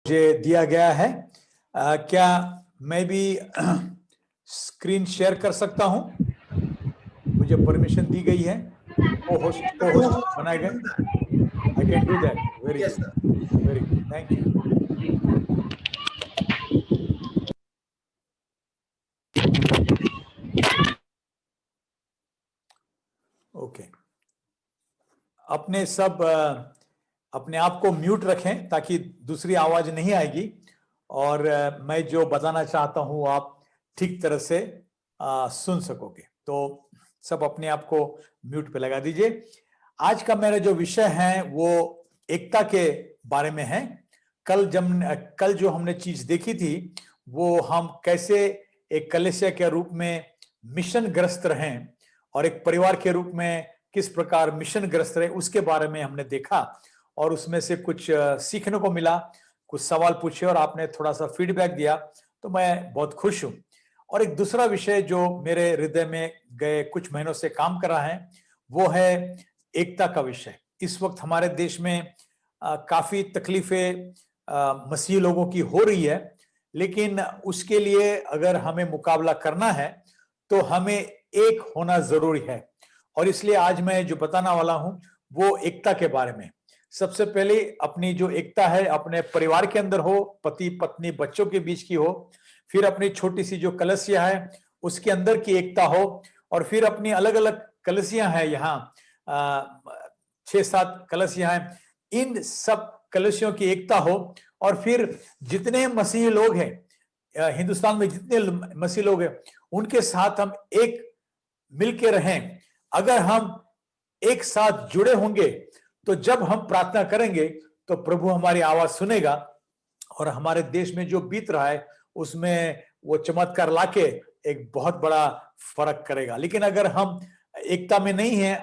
मुझे दिया गया है। क्या मैं भी स्क्रीन शेयर कर सकता हूं? मुझे परमिशन दी गई है, को-होस्ट बनाए गए। I can do that. Very good, very good, thank you. Okay, अपने सब अपने आप को म्यूट रखें ताकि दूसरी आवाज नहीं आएगी, और मैं जो बताना चाहता हूं आप ठीक तरह से सुन सकोगे। तो सब अपने आप को म्यूट पे लगा दीजिए। आज का मेरा जो विषय है वो एकता के बारे में है। कल जो हमने चीज देखी थी वो हम कैसे एक कलीसिया के रूप में मिशन ग्रस्त रहें और एक परिवार के रूप में किस प्रकार मिशन ग्रस्त रहे, उसके बारे में हमने देखा और उसमें से कुछ सीखने को मिला। कुछ सवाल पूछे और आपने थोड़ा सा फीडबैक दिया, तो मैं बहुत खुश हूं। और एक दूसरा विषय जो मेरे हृदय में गए कुछ महीनों से काम कर रहा है वो है एकता का विषय। इस वक्त हमारे देश में काफी तकलीफें मसीही लोगों की हो रही है, लेकिन उसके लिए अगर हमें मुकाबला करना है तो हमें एक होना जरूरी है। और इसलिए आज मैं जो बताने वाला हूं वो एकता के बारे में। सबसे पहले अपनी जो एकता है अपने परिवार के अंदर हो, पति पत्नी बच्चों के बीच की हो, फिर अपनी छोटी सी जो कलीसिया है उसके अंदर की एकता हो, और फिर अपनी अलग अलग कलीसियां हैं, यहाँ 6-7 कलीसियां हैं, इन सब कलीसियों की एकता हो। और फिर जितने मसीही लोग हैं हिंदुस्तान में, जितने मसीही लोग हैं उनके साथ हम एक मिलके रहें। अगर हम एक साथ जुड़े होंगे तो जब हम प्रार्थना करेंगे तो प्रभु हमारी आवाज सुनेगा और हमारे देश में जो बीत रहा है उसमें वो चमत्कार लाके एक बहुत बड़ा फर्क करेगा। लेकिन अगर हम एकता में नहीं है,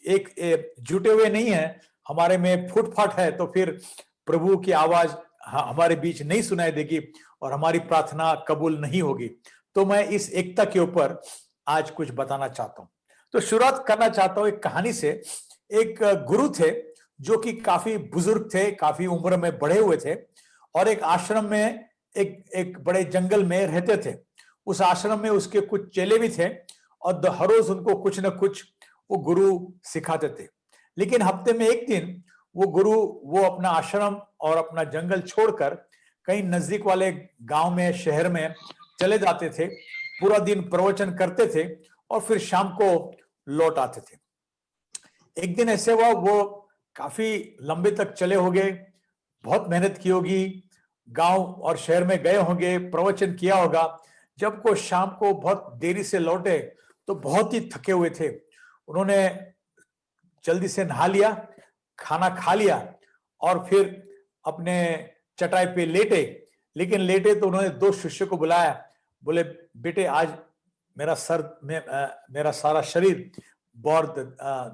एक जुटे हुए नहीं है, हमारे में फूट-फाट है, तो फिर प्रभु की आवाज हमारे बीच नहीं सुनाई देगी और हमारी प्रार्थना कबूल नहीं होगी। तो मैं इस एकता के ऊपर आज कुछ बताना चाहता हूं। तो शुरुआत करना चाहता हूं एक कहानी से। एक गुरु थे जो कि काफी बुजुर्ग थे, काफी उम्र में बढ़े हुए थे, और एक आश्रम में एक बड़े जंगल में रहते थे। उस आश्रम में उसके कुछ चेले भी थे और हर रोज उनको कुछ न कुछ वो गुरु सिखाते थे। लेकिन हफ्ते में एक दिन वो अपना आश्रम और अपना जंगल छोड़कर कहीं नजदीक वाले गांव में, शहर में चले जाते थे। पूरा दिन प्रवचन करते थे और फिर शाम को लौट आते थे। एक दिन ऐसे हुआ, वो काफी लंबे तक चले होंगे, बहुत मेहनत की होगी, गांव और शहर में गए होंगे, प्रवचन किया होगा। जब को शाम को बहुत देरी से लौटे तो बहुत ही थके हुए थे। उन्होंने जल्दी से नहा लिया, खाना खा लिया और फिर अपने चटाई पे लेटे। लेकिन लेटे तो उन्होंने 2 शिष्य को बुलाया, बोले बेटे आज मेरा मेरा सारा शरीर बहुत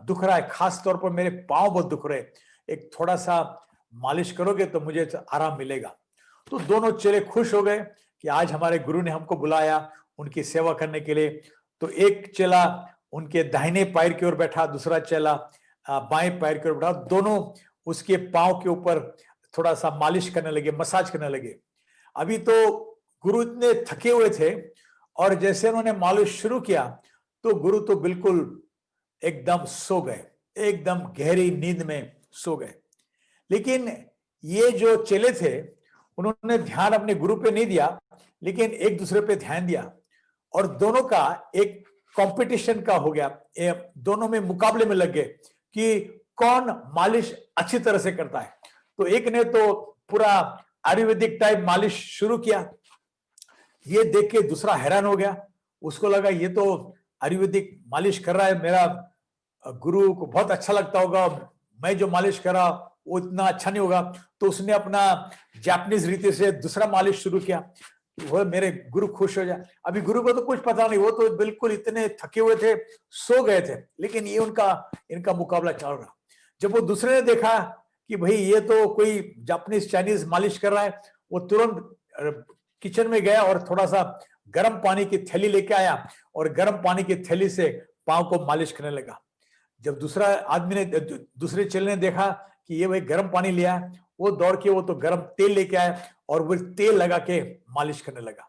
दुख रहा है, खास तौर पर मेरे पांव बहुत दुख रहे, एक थोड़ा सा मालिश करोगे तो मुझे आराम मिलेगा। तो दोनों चेले खुश हो गए कि आज हमारे गुरु ने हमको बुलाया उनकी सेवा करने के लिए। तो एक चेला उनके दाहिने पैर की ओर बैठा, दूसरा चेला बाएं पैर की ओर बैठा। दोनों उसके पांव के ऊपर थोड़ा सा मालिश करने लगे, मसाज करने लगे। अभी तो गुरु इतने थके हुए थे और जैसे उन्होंने मालिश शुरू किया तो गुरु तो बिल्कुल एकदम सो गए, एकदम गहरी नींद में सो गए। लेकिन ये जो चेले थे उन्होंने ध्यान अपने गुरु पे नहीं दिया, लेकिन एक दूसरे पे ध्यान दिया और दोनों का एक कंपटीशन का हो गया। दोनों में मुकाबले में लग गए कि कौन मालिश अच्छी तरह से करता है। तो एक ने तो पूरा आयुर्वेदिक टाइप मालिश शुरू किया। ये देख के दूसरा हैरान हो गया, उसको लगा ये तो आयुर्वेदिक मालिश कर रहा है, मेरा गुरु को बहुत अच्छा लगता होगा, मैं जो मालिश कर रहा वो इतना अच्छा नहीं होगा। तो उसने अपना जापानीज रीति से दूसरा मालिश शुरू किया, वो मेरे गुरु खुश हो जाए। अभी गुरु को तो कुछ पता नहीं, वो तो बिल्कुल इतने थके हुए थे, सो गए थे, लेकिन ये इनका मुकाबला चल रहा। जब वो दूसरे ने देखा कि भाई ये तो कोई जापानीज चाइनीज मालिश कर रहा है, वो तुरंत किचन में गया और थोड़ा सा गर्म पानी की थैली लेके आया और गर्म पानी की थैली से पांव को मालिश करने लगा। जब दूसरे चेले ने देखा कि ये भाई गर्म पानी लिया, वो दौड़ के वो तो गर्म तेल लेके आया और वो तेल लगा के मालिश करने लगा।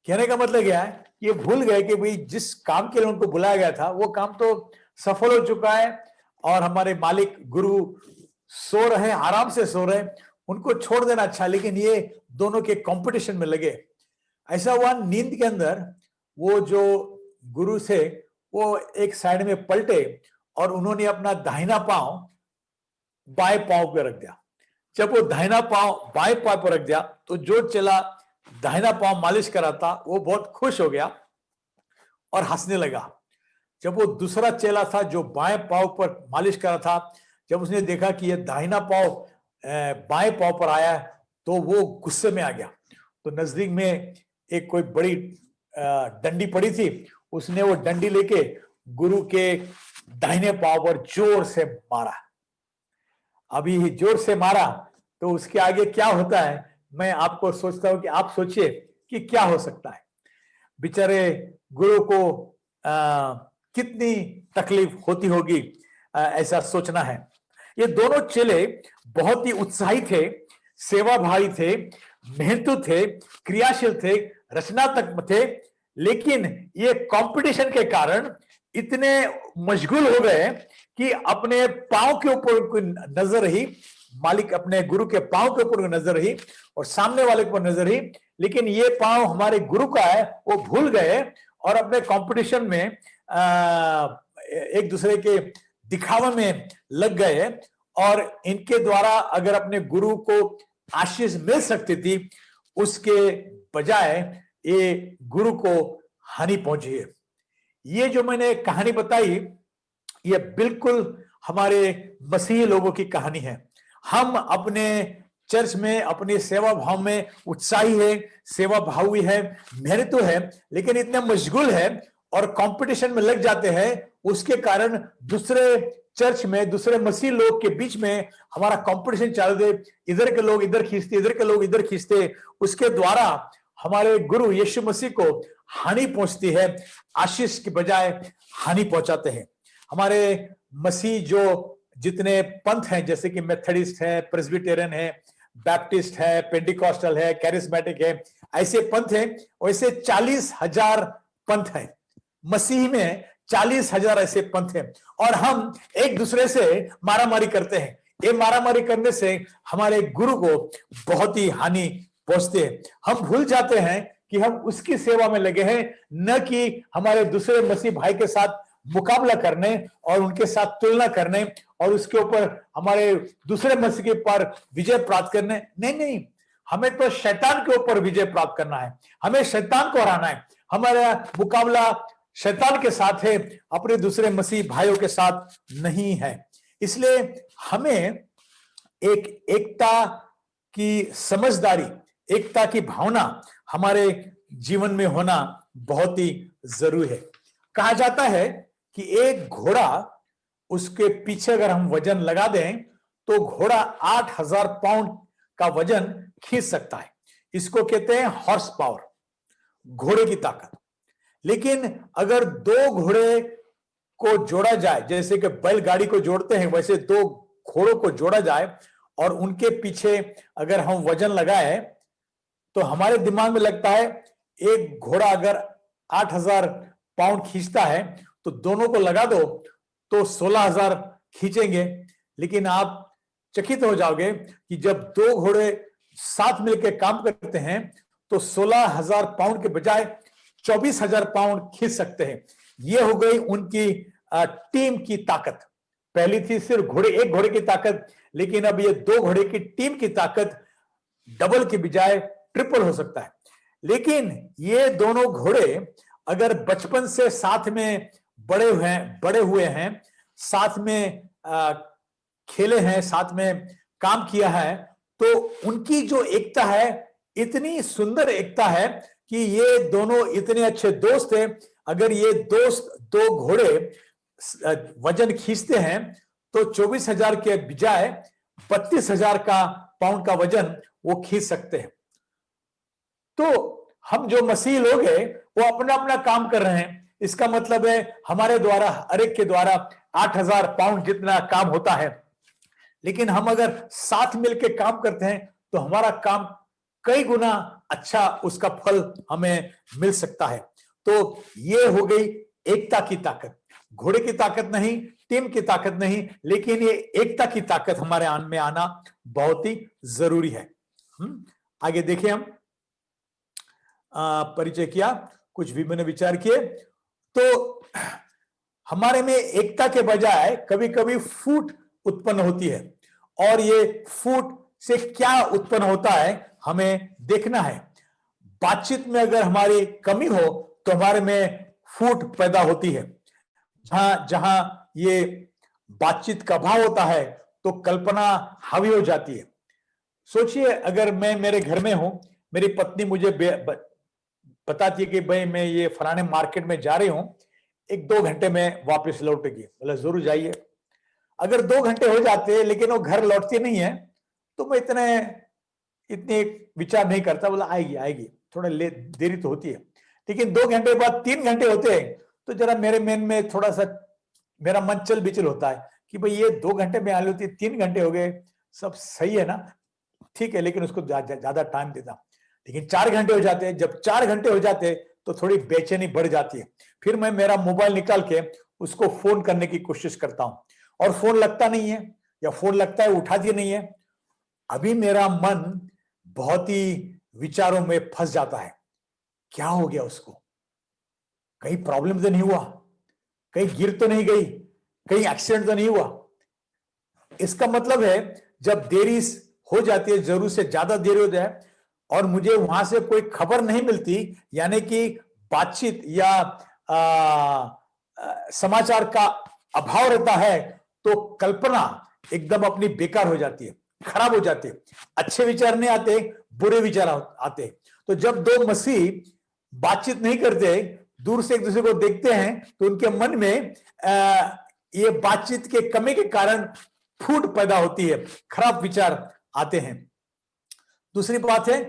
कहने का मतलब क्या है, ये भूल गए कि भाई जिस काम के लिए उनको बुलाया गया था वो काम तो सफल हो चुका है और हमारे मालिक गुरु सो रहे, आराम से सो रहे, उनको छोड़ देना अच्छा, लेकिन ये दोनों के कंपटीशन में लगे। ऐसा हुआ नींद के अंदर वो जो गुरु से वो एक साइड में पलटे और उन्होंने अपना दाहिना पांव बाएं पांव पे रख दिया। जब वो दाहिना पांव बाएं पांव पर रख दिया तो जो चला दाहिना पांव मालिश करा था वो बहुत खुश हो गया और हंसने लगा। जब वो दूसरा चेला था जो बाएं पांव पर मालिश करा था, जब उसने देखा कि ये दाहिना पांव बाएं पांव पर आया तो वो गुस्से में आ गया। तो नजदीक में एक कोई बड़ी डंडी पड़ी थी, उसने वो डंडी लेके गुरु के दाहिने पांव पर जोर से मारा। अभी जोर से मारा तो उसके आगे क्या होता है, मैं आपको सोचता हूं कि आप सोचिए कि क्या हो सकता है। बेचारे गुरु को कितनी तकलीफ होती होगी, ऐसा सोचना है। ये दोनों चेले बहुत ही उत्साही थे, सेवाभावी थे, मेहनतू थे, क्रियाशील थे, रचनात्मक थे, लेकिन ये कंपटीशन के कारण इतने मशगूल हो गए कि अपने पांव के ऊपर उनको नजर रही, मालिक अपने गुरु के पांव के ऊपर नजर रही और सामने वाले के ऊपर नजर रही, लेकिन ये पांव हमारे गुरु का है वो भूल गए और अपने कंपटीशन में एक दूसरे के दिखावे में लग गए। और इनके द्वारा अगर अपने गुरु को आशीष मिल सकती थी, उसके बजाय ये गुरु को हानि पहुंची है। ये जो मैंने कहानी बताई ये बिल्कुल हमारे मसीही लोगों की कहानी है। हम अपने चर्च में अपनी सेवा भाव में उत्साही है, सेवा भावी है, मेहनतू है, लेकिन इतने मशगूल है और कंपटीशन में लग जाते हैं, उसके कारण दूसरे चर्च में दूसरे मसीह लोग के बीच में हमारा कंपटीशन चल दे, इधर के लोग इधर खींचते, इधर के लोग इधर खींचते, उसके द्वारा हमारे गुरु यीशु मसीह को हानि पहुंचती है, आशीष के बजाय हानि पहुंचाते हैं। हमारे मसीह जो जितने पंथ हैं, जैसे कि मेथडिस्ट है, प्रेस्बिटेरियन है, बैप्टिस्ट है, पेंटिकॉस्टल है, कैरिस्मेटिक है, ऐसे पंथ हैं, वैसे 40,000 पंथ हैं। मसीह में 40,000 ऐसे पंथ हैं और हम एक दूसरे से मारामारी करते हैं। ये मारामारी करने से हमारे गुरु को बहुत ही हानि पहुंचती है। हम भूल जाते हैं कि हम उसकी सेवा में लगे हैं, न कि हमारे दूसरे मसीह भाई के साथ मुकाबला करने और उनके साथ तुलना करने और उसके ऊपर हमारे दूसरे मसीह के पर विजय प्राप्त करने। नहीं, हमें तो शैतान के ऊपर विजय प्राप्त करना है, हमें शैतान को हराना है। हमारा मुकाबला शैतान के साथ है, अपने दूसरे मसीह भाइयों के साथ नहीं है। इसलिए हमें एक एकता की समझदारी, एकता की भावना हमारे जीवन में होना बहुत ही जरूरी है। कहा जाता है कि एक घोड़ा, उसके पीछे अगर हम वजन लगा दें तो घोड़ा 8,000 पाउंड का वजन खींच सकता है। इसको कहते हैं हॉर्स पावर, घोड़े की ताकत। लेकिन अगर दो घोड़े को जोड़ा जाए, जैसे कि बैलगाड़ी को जोड़ते हैं वैसे दो घोड़ों को जोड़ा जाए और उनके पीछे अगर हम वजन लगाए तो हमारे दिमाग में लगता है एक घोड़ा अगर 8,000 पाउंड खींचता है तो दोनों को लगा दो तो 16,000 खींचेंगे। लेकिन आप चकित हो जाओगे कि जब दो घोड़े साथ मिलकर काम करते हैं तो 16,000 पाउंड के बजाय 24,000 पाउंड खींच सकते हैं। यह हो गई उनकी टीम की ताकत। पहली थी सिर्फ एक घोड़े की ताकत, लेकिन अब ये दो घोड़े की टीम की ताकत डबल के बजाय ट्रिपल हो सकता है। लेकिन ये दोनों घोड़े अगर बचपन से साथ में बड़े हुए हैं, साथ में खेले हैं, साथ में काम किया है, तो उनकी जो एकता है इतनी सुंदर एकता है कि ये दोनों इतने अच्छे दोस्त हैं। अगर ये दोस्त दो घोड़े वजन खींचते हैं तो 24,000 के बजाय 32,000 का पाउंड का वजन वो खींच सकते हैं। तो हम जो मसीह लोग हैं वो अपना अपना काम कर रहे हैं। इसका मतलब है हमारे द्वारा, हर एक के द्वारा 8,000 पाउंड जितना काम होता है, लेकिन हम अगर साथ मिलकर काम करते हैं तो हमारा काम कई गुना अच्छा उसका फल हमें मिल सकता है। तो ये हो गई एकता की ताकत। घोड़े की ताकत नहीं, टीम की ताकत नहीं, लेकिन ये एकता की ताकत हमारे में आना बहुत ही जरूरी है। आगे देखिए, हम परिचय किया, कुछ भी मैंने विचार किए। तो हमारे में एकता के बजाय कभी कभी फूट उत्पन्न होती है, और ये फूट से क्या उत्पन्न होता है हमें देखना है। बातचीत में अगर हमारी कमी हो तो हमारे में फूट पैदा होती है। जहां जहां ये बातचीत का अभाव होता है तो कल्पना हावी हो जाती है। सोचिए, अगर मैं मेरे घर में हूं, मेरी पत्नी मुझे बताती है कि भाई मैं ये फलाने मार्केट में जा रही हूं, 1-2 घंटे में वापस लौटेगी। बोला जरूर जाइए। अगर 2 घंटे हो जाते हैं लेकिन वो घर लौटती नहीं है तो मैं इतने विचार नहीं करता, बोला आएगी आएगी, थोड़ा देरी तो होती है। लेकिन 2 घंटे बाद 3 घंटे होते हैं तो जरा मेरे मन में थोड़ा सा मेरा मन चल बिचल होता है कि भाई ये 2 घंटे में आ होती, 3 घंटे हो गए, सब सही है ना, ठीक है, लेकिन उसको ज्यादा टाइम देता। लेकिन 4 घंटे हो जाते हैं, जब 4 घंटे हो जाते तो थोड़ी बेचैनी बढ़ जाती है। फिर मैं मेरा मोबाइल निकाल के उसको फोन करने की कोशिश करता हूं, और फोन लगता नहीं है, या फोन लगता है उठाती नहीं है। अभी मेरा मन बहुत ही विचारों में फंस जाता है, क्या हो गया उसको, कहीं प्रॉब्लम तो नहीं हुआ, कहीं गिर तो नहीं गई, कहीं एक्सीडेंट तो नहीं हुआ। इसका मतलब है जब देरी हो जाती है, जरूर से ज्यादा देरी हो जाए, और मुझे वहां से कोई खबर नहीं मिलती, यानी कि बातचीत या समाचार का अभाव रहता है, तो कल्पना एकदम अपनी बेकार हो जाती है, खराब हो जाती है। अच्छे विचार नहीं आते, बुरे विचार आते। तो जब 2 मसीह बातचीत नहीं करते, दूर से एक दूसरे को देखते हैं, तो उनके मन में ये बातचीत के कमी के कारण फूट पैदा होती है, खराब विचार आते हैं। दूसरी बात है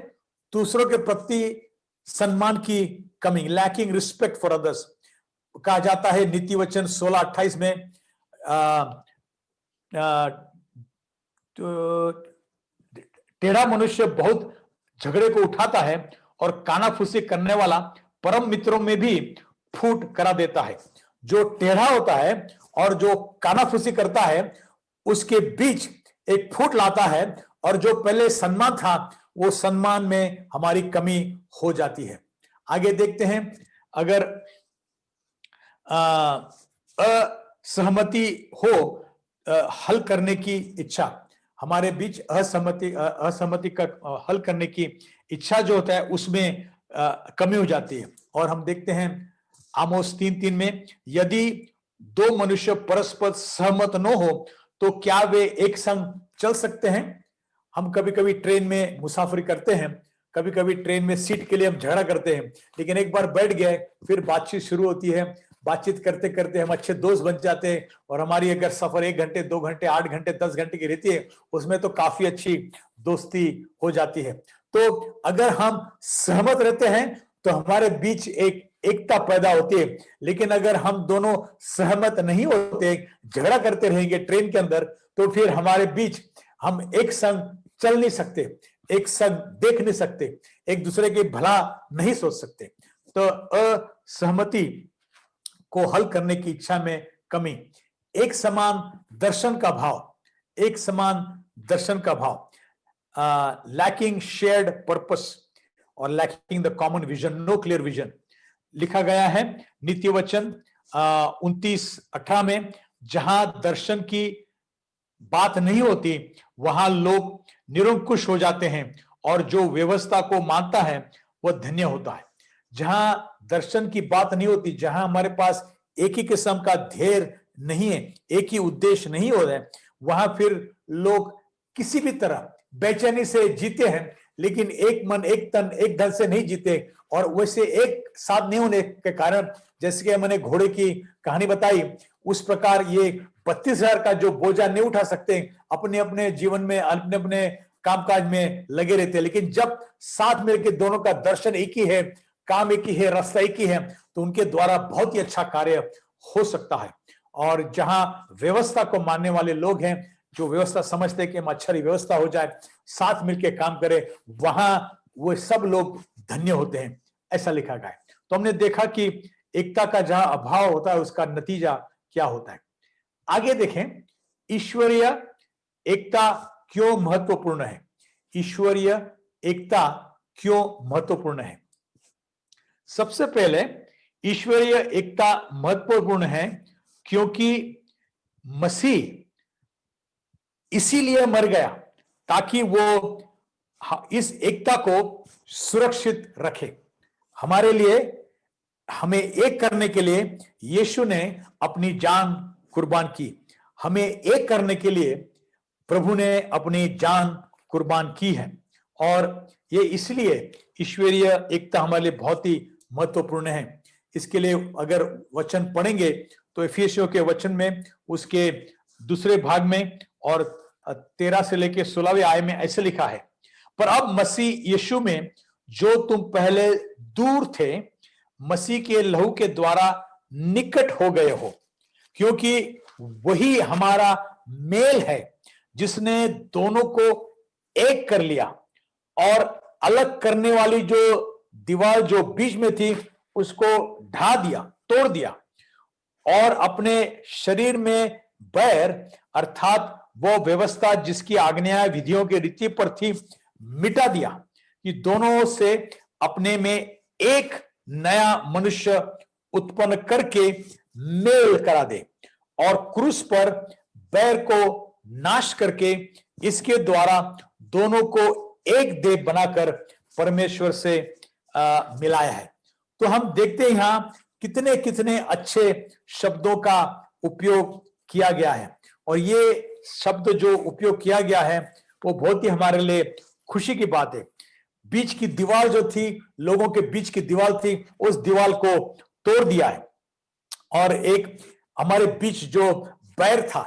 दूसरों के प्रति सम्मान की कमी, लैकिंग रिस्पेक्ट फॉर अदर्स। कहा जाता है नीति वचन 16:28 में, टेढ़ा मनुष्य बहुत झगड़े को उठाता है, और कानाफूसी करने वाला परम मित्रों में भी फूट करा देता है। जो टेढ़ा होता है और जो कानाफूसी करता है, उसके बीच एक फूट लाता है, और जो पहले सम्मान था वो सम्मान में हमारी कमी हो जाती है। आगे देखते हैं, अगर असहमति हो, हल करने की इच्छा, हमारे बीच असहमति का हल करने की इच्छा जो होता है उसमें कमी हो जाती है। और हम देखते हैं आमोस 3:3 में, यदि 2 मनुष्य परस्पर सहमत न हो तो क्या वे एक संग चल सकते हैं। हम कभी कभी ट्रेन में मुसाफरी करते हैं, कभी कभी ट्रेन में सीट के लिए हम झगड़ा करते हैं, लेकिन एक बार बैठ गए फिर बातचीत शुरू होती है। बातचीत करते करते हम अच्छे दोस्त बन जाते हैं, और हमारी अगर सफर 1 घंटे 2 घंटे 8 घंटे 10 घंटे की रहती है, उसमें तो काफी अच्छी दोस्ती हो जाती है। तो अगर हम सहमत रहते हैं तो हमारे बीच एक एकता पैदा होती है। लेकिन अगर हम दोनों सहमत नहीं होते, झगड़ा करते रहेंगे ट्रेन के अंदर, तो फिर हमारे बीच हम एक संग चल नहीं सकते, एक संग देख नहीं सकते, एक दूसरे के भला नहीं सोच सकते। तो असहमति को हल करने की इच्छा में कमी, एक समान दर्शन का भाव, एक समान दर्शन का भाव, लैकिंग शेयर्ड पर्पस और lacking the common vision, no clear vision. लिखा गया है नीति वचन 29:18 में, जहां दर्शन की बात नहीं होती वहां लोग निरंकुश हो जाते हैं, और जो व्यवस्था को मानता है वह धन्य होता है। जहां दर्शन की बात नहीं होती, जहां हमारे पास एक ही किस्म का ध्येय नहीं है, एक ही उद्देश्य नहीं हो रहा है, वहां फिर लोग किसी भी तरह बेचैनी से जीते हैं, लेकिन एक मन एक तन एक दल से नहीं जीते। और वैसे एक साथ नहीं होने के कारण, जैसे कि मैंने घोड़े की कहानी बताई, उस प्रकार ये 32,000 का जो बोझा नहीं उठा सकते, अपने अपने जीवन में अपने अपने कामकाज में लगे रहते हैं। लेकिन जब साथ मिलकर दोनों का दर्शन एक ही है, काम एक ही है, रास्ता एक ही है, तो उनके द्वारा बहुत ही अच्छा कार्य हो सकता है। और जहां व्यवस्था को मानने वाले लोग हैं, जो व्यवस्था समझते कि मच्छरी व्यवस्था हो जाए, साथ मिलकर काम करे, वहां वो सब लोग धन्य होते हैं, ऐसा लिखा गया है। तो हमने देखा कि एकता का जहां अभाव होता है उसका नतीजा क्या होता है। आगे देखें, ईश्वरीय एकता क्यों महत्वपूर्ण है। ईश्वरीय एकता क्यों महत्वपूर्ण है। सबसे पहले ईश्वरीय एकता महत्वपूर्ण है क्योंकि मसीह इसीलिए मर गया ताकि वो इस एकता को सुरक्षित रखे। हमारे लिए, हमें एक करने के लिए यीशु ने अपनी जान कुर्बान की। हमें एक करने के लिए प्रभु ने अपनी जान कुर्बान की है, और ये इसलिए ईश्वरीय एकता हमारे लिए बहुत ही महत्वपूर्ण है। इसके लिए अगर वचन पढ़ेंगे तो इफिसियों के वचन में उसके दूसरे भाग में और 13 से लेकर 16वें आय में ऐसे लिखा है, पर अब मसीह यीशु में जो तुम पहले दूर थे, मसीह के लहू के द्वारा निकट हो गए हो, क्योंकि वही हमारा मेल है जिसने दोनों को एक कर लिया और अलग करने वाली जो दीवार जो बीच में थी उसको ढा दिया, तोड़ दिया, और अपने शरीर में बैर अर्थात वो व्यवस्था जिसकी आज्ञा विधियों के रीति पर थी मिटा दिया, कि दोनों से अपने में एक नया मनुष्य उत्पन्न करके मेल करा दे, और क्रूस पर बैर को नाश करके इसके द्वारा दोनों को एक देह बनाकर परमेश्वर से मिलाया है। तो हम देखते हैं यहां कितने कितने अच्छे शब्दों का उपयोग किया गया है, और ये शब्द जो उपयोग किया गया है वो बहुत ही हमारे लिए खुशी की बात है। बीच की दीवार जो थी, लोगों के बीच की दीवार थी, उस दीवार को तोड़ दिया है, और एक हमारे बीच जो बैर था,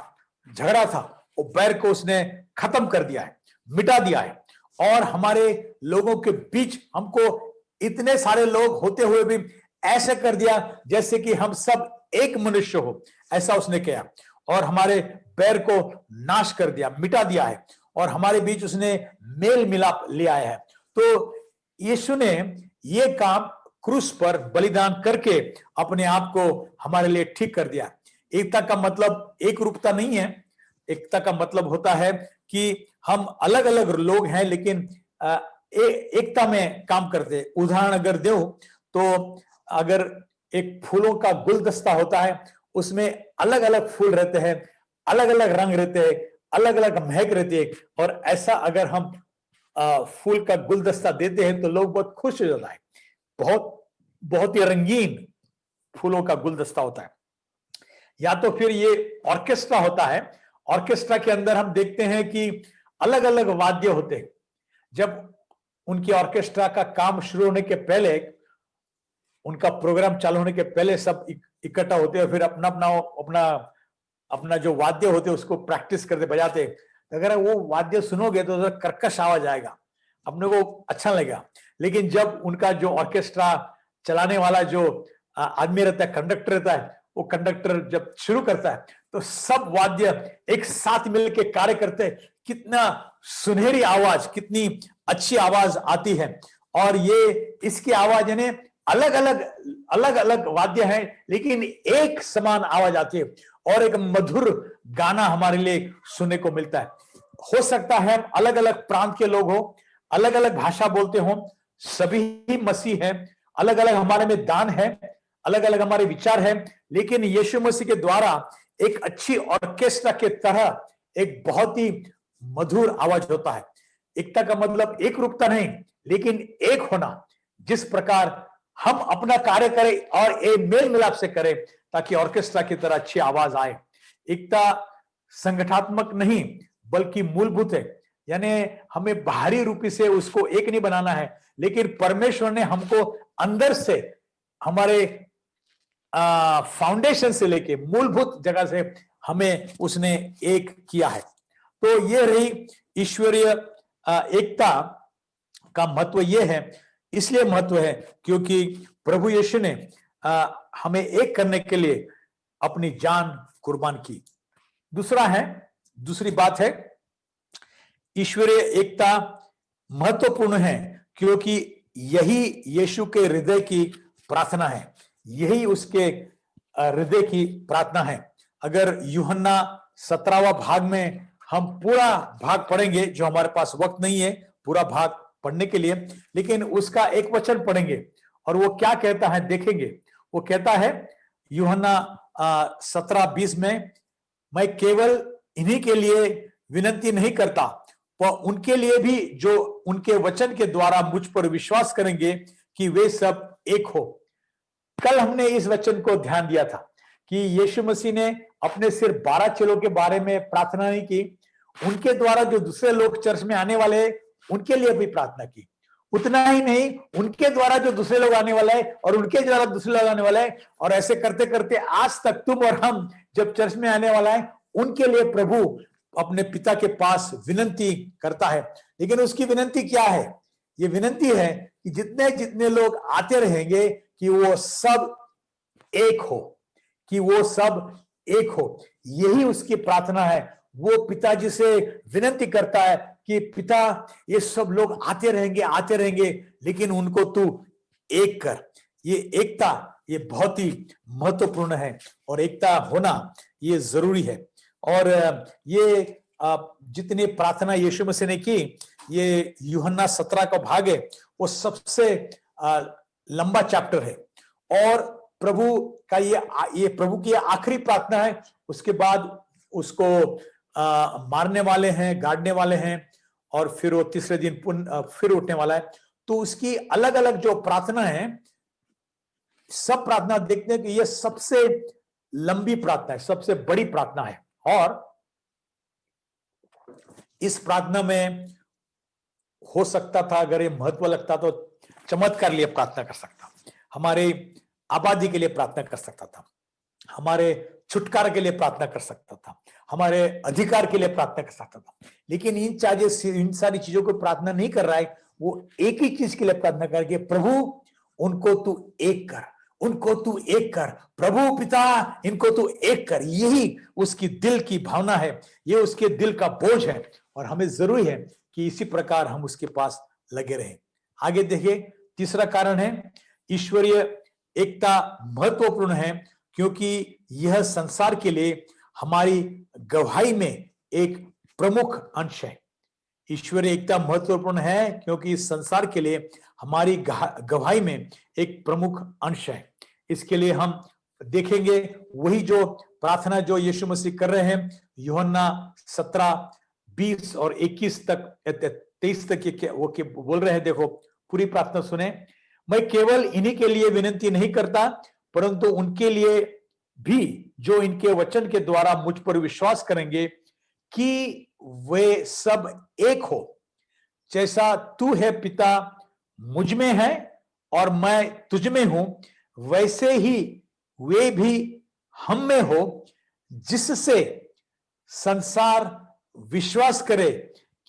झगड़ा था, वो बैर को उसने खत्म कर दिया है, मिटा दिया है, और हमारे लोगों के बीच हमको इतने सारे लोग होते हुए भी ऐसे कर दिया जैसे कि हम सब एक मनुष्य हो, ऐसा उसने किया, और हमारे बैर को नाश कर दिया, मिटा दिया है, और हमारे बीच उसने मेल मिलाप ले आया है। तो यीशु ने ये काम क्रूस पर बलिदान करके अपने आप को हमारे लिए ठीक कर दिया। एकता का मतलब एक रूपता नहीं है। एकता का मतलब होता है कि हम अलग अलग लोग हैं लेकिन एकता में काम करते। उदाहरण अगर दो तो अगर एक फूलों का गुलदस्ता होता है, उसमें अलग अलग फूल रहते हैं, अलग अलग रंग रहते हैं, अलग अलग महक रहती है, और ऐसा अगर हम फूल का गुलदस्ता देते हैं तो लोग बहुत खुश हो जाता है। बहुत बहुत ही रंगीन फूलों का गुलदस्ता होता है। या तो फिर ये ऑर्केस्ट्रा होता है। ऑर्केस्ट्रा के अंदर हम देखते हैं कि अलग अलग वाद्य होते हैं। जब उनकी ऑर्केस्ट्रा का काम शुरू होने के पहले, उनका प्रोग्राम चालू होने के पहले सब इकट्ठा होते हैं, फिर अपना अपना अपना अपना जो वाद्य होते हैं उसको प्रैक्टिस करते, बजाते। अगर वो वाद्य सुनोगे तो कर्कश आवाज आएगा, अपने को अच्छा लगेगा। लेकिन जब उनका जो ऑर्केस्ट्रा चलाने वाला जो आदमी रहता है, कंडक्टर रहता है, वो कंडक्टर जब शुरू करता है तो सब वाद्य एक साथ मिलकर कार्य करते हैं। कितना सुनहरी आवाज, कितनी अच्छी आवाज आती है। और ये इसकी आवाज यानी अलग अलग वाद्य हैं लेकिन एक समान आवाज आती है, और एक मधुर गाना हमारे लिए सुनने को मिलता है। हो सकता है अलग अलग प्रांत के लोग हो, अलग अलग भाषा बोलते हो, सभी ही मसीह हैं, अलग अलग हमारे में दान है, अलग अलग हमारे विचार है, लेकिन यीशु मसीह के द्वारा एक अच्छी ऑर्केस्ट्रा के तरह एक बहुत ही मधुर आवाज होता है। एकता का मतलब एक रूपता नहीं लेकिन एक होना। जिस प्रकार हम अपना कार्य करें और एक मेल मिलाप से करें ताकि ऑर्केस्ट्रा की तरह अच्छी आवाज आए। एकता संगठनात्मक नहीं बल्कि मूलभूत है, यानी हमें बाहरी रूपी से उसको एक नहीं बनाना है, लेकिन परमेश्वर ने हमको अंदर से हमारे फाउंडेशन से लेके मूलभूत जगह से हमें उसने एक किया है। तो ये रही ईश्वरीय एकता का महत्व। ये है, इसलिए महत्व है क्योंकि प्रभु यीशु ने हमें एक करने के लिए अपनी जान कुर्बान की। दूसरा है दूसरी बात है, ईश्वरीय एकता महत्वपूर्ण है क्योंकि यही यीशु के हृदय की प्रार्थना है, यही उसके हृदय की प्रार्थना है। अगर यूहन्ना 17वां भाग में हम पूरा भाग पढ़ेंगे, जो हमारे पास वक्त नहीं है पूरा भाग पढ़ने के लिए, लेकिन उसका एक वचन पढ़ेंगे और वो क्या कहता है देखेंगे। वो कहता है यूहन्ना 17:20 में, मैं केवल इन्हीं के लिए विनती नहीं करता, पर उनके लिए भी जो उनके वचन के द्वारा मुझ पर विश्वास करेंगे कि वे सब एक हो। कल हमने इस वचन को ध्यान दिया था कि यीशु मसीह ने अपने सिर्फ 12 चेलों के बारे में प्रार्थना नहीं की, उनके द्वारा जो दूसरे लोग चर्च में आने वाले उनके लिए भी प्रार्थना की। उतना ही नहीं, उनके द्वारा जो दूसरे लोग आने वाला है और उनके द्वारा दूसरे लोग आने वाला है, और ऐसे करते करते आज तक तुम और हम जब चर्च में आने वाला है उनके लिए प्रभु अपने पिता के पास विनती करता है। लेकिन उसकी विनती क्या है? ये विनती है कि जितने जितने लोग आते रहेंगे कि वो सब एक हो, कि वो सब एक हो। यही उसकी प्रार्थना है। वो पिताजी से विनती करता है कि पिता, ये सब लोग आते रहेंगे, लेकिन उनको तू एक कर। ये एकता ये बहुत ही महत्वपूर्ण है और एकता होना ये जरूरी है। और ये जितनी प्रार्थना यीशु मसीह ने की, ये यूहन्ना 17 का भाग है, वो सबसे लंबा चैप्टर है और प्रभु का ये प्रभु की आखिरी प्रार्थना है। उसके बाद उसको मारने वाले हैं, गाड़ने वाले हैं और फिर वो तीसरे दिन फिर उठने वाला है। तो उसकी अलग अलग जो प्रार्थना है, सब प्रार्थना देखते हैं कि ये सबसे लंबी प्रार्थना है, सबसे बड़ी प्रार्थना है। और इस प्रार्थना में हो सकता था, अगर ये महत्व लगता तो चमत्कार के लिए प्रार्थना कर सकता, हमारे आबादी के लिए प्रार्थना कर सकता था, हमारे छुटकारा के लिए प्रार्थना कर सकता था, हमारे अधिकार के लिए प्रार्थना कर सकता था। लेकिन इन सारी चीजों को प्रार्थना नहीं कर रहा है। वो एक ही चीज के लिए प्रार्थना करके, प्रभु उनको तू एक कर, उनको तू एक कर, प्रभु पिता इनको तू एक कर। यही उसकी दिल की भावना है, ये उसके दिल का बोझ है और हमें जरूरी है कि इसी प्रकार हम उसके पास लगे रहें। आगे देखिए, तीसरा कारण है ईश्वरीय एकता महत्वपूर्ण है क्योंकि यह संसार के लिए हमारी गवाही में एक प्रमुख अंश है। ईश्वरीय एकता महत्वपूर्ण है क्योंकि इस संसार के लिए हमारी गवाही में एक प्रमुख अंश है। इसके लिए हम देखेंगे वही जो प्रार्थना जो यीशु मसीह कर रहे हैं, यूहन्ना 17:20 और 21 तक 23 तक वो बोल रहे हैं। देखो पूरी प्रार्थना सुने। मैं केवल इन्हीं के लिए विनती नहीं करता, परंतु उनके लिए भी जो इनके वचन के द्वारा मुझ पर विश्वास करेंगे कि वे सब एक हो, जैसा तू है पिता मुझ में है और मैं तुझ में हूं, वैसे ही वे भी हम में हो, जिससे संसार विश्वास करे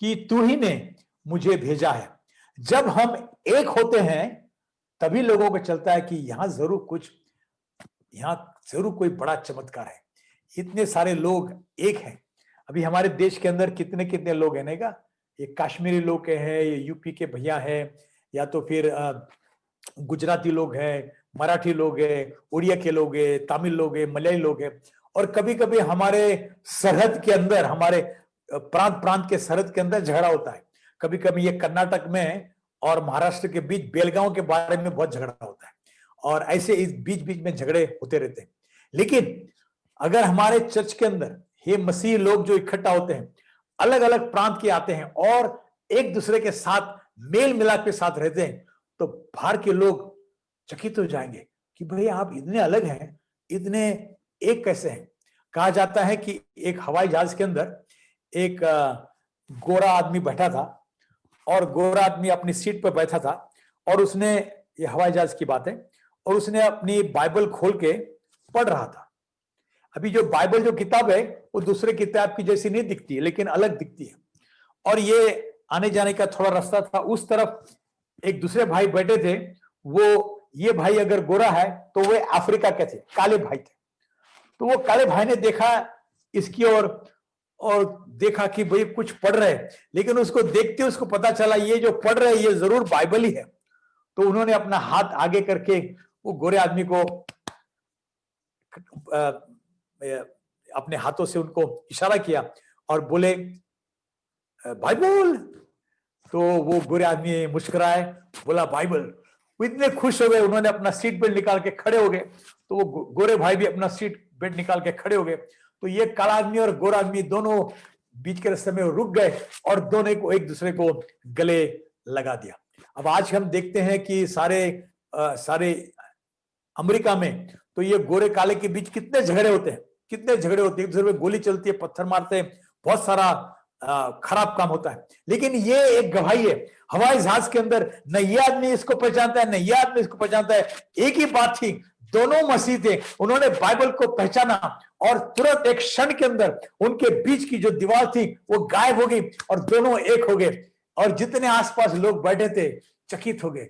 कि तू ही ने मुझे भेजा है। जब हम एक होते हैं तभी लोगों को चलता है कि यहां जरूर कोई बड़ा चमत्कार है, इतने सारे लोग एक हैं। अभी हमारे देश के अंदर कितने कितने लोग हैं नहीं का, ये कश्मीरी लोग हैं, ये यूपी के भैया हैं, या तो फिर गुजराती लोग हैं, मराठी लोग हैं, उड़िया के लोग हैं, तमिल लोग हैं, मलयाली लोग हैं। और कभी कभी हमारे सरहद के अंदर, हमारे प्रांत के सरहद के अंदर झगड़ा होता है। कभी कभी ये कर्नाटक में और महाराष्ट्र के बीच बेलगांव के बारे में बहुत झगड़ा होता है और ऐसे इस बीच बीच में झगड़े होते रहते हैं। लेकिन अगर हमारे चर्च के अंदर ये मसीह लोग जो इकट्ठा होते हैं, अलग अलग प्रांत के आते हैं और एक दूसरे के साथ मेल मिलाप के साथ रहते हैं, तो बाहर के लोग चकित हो जाएंगे कि भाई आप इतने अलग हैं, इतने एक कैसे हैं। कहा जाता है कि एक हवाई जहाज के अंदर एक गोरा आदमी बैठा था और गोरा आदमी अपनी सीट पर बैठा था और उसने, ये हवाई जहाज की बात है, और उसने अपनी बाइबल खोल के पढ़ रहा था। अभी जो बाइबल जो किताब है वो दूसरे किताब की जैसी नहीं दिखती है, लेकिन अलग दिखती है। और ये आने जाने का थोड़ा रास्ता था, उस तरफ एक दूसरे भाई बैठे थे। वो ये भाई अगर गोरा है तो वे अफ्रीका के थे, काले भाई थे। तो वो काले भाई ने देखा इसकी ओर और देखा कि भाई कुछ पढ़ रहे हैं, लेकिन उसको देखते उसको पता चला ये जो पढ़ रहे हैं ये जरूर बाइबल ही है। तो उन्होंने अपना हाथ आगे करके वो गोरे आदमी को अपने हाथों से उनको इशारा किया और बोले बाइबल। तो वो गोरे आदमी मुस्कुराए, बोला बाइबल। वो इतने खुश हो गए, उन्होंने अपना सीट बेल्ट निकाल के खड़े हो गए। तो वो गोरे भाई भी अपना सीट बेल्ट निकाल के खड़े हो गए। तो ये काला आदमी और गोरा आदमी दोनों बीच के रास्ते में रुक गए और दोनों को एक दूसरे को गले लगा दिया। अब आज हम देखते हैं कि सारे अमेरिका में तो ये गोरे काले के बीच कितने झगड़े होते हैं, कितने झगड़े होते हैं, एक दूसरे पे गोली चलती है, पत्थर मारते हैं, बहुत सारा खराब काम होता है। लेकिन ये एक गवाही है, हवाई जहाज के अंदर न ये आदमी इसको पहचानता है न ये आदमी इसको पहचानता है। एक ही बात थी, दोनों मसीह थे, उन्होंने बाइबल को पहचाना और तुरंत एक क्षण के अंदर उनके बीच की जो दीवार थी वो गायब हो गई और दोनों एक हो गए। और जितने आसपास लोग बैठे थे चकित हो गए,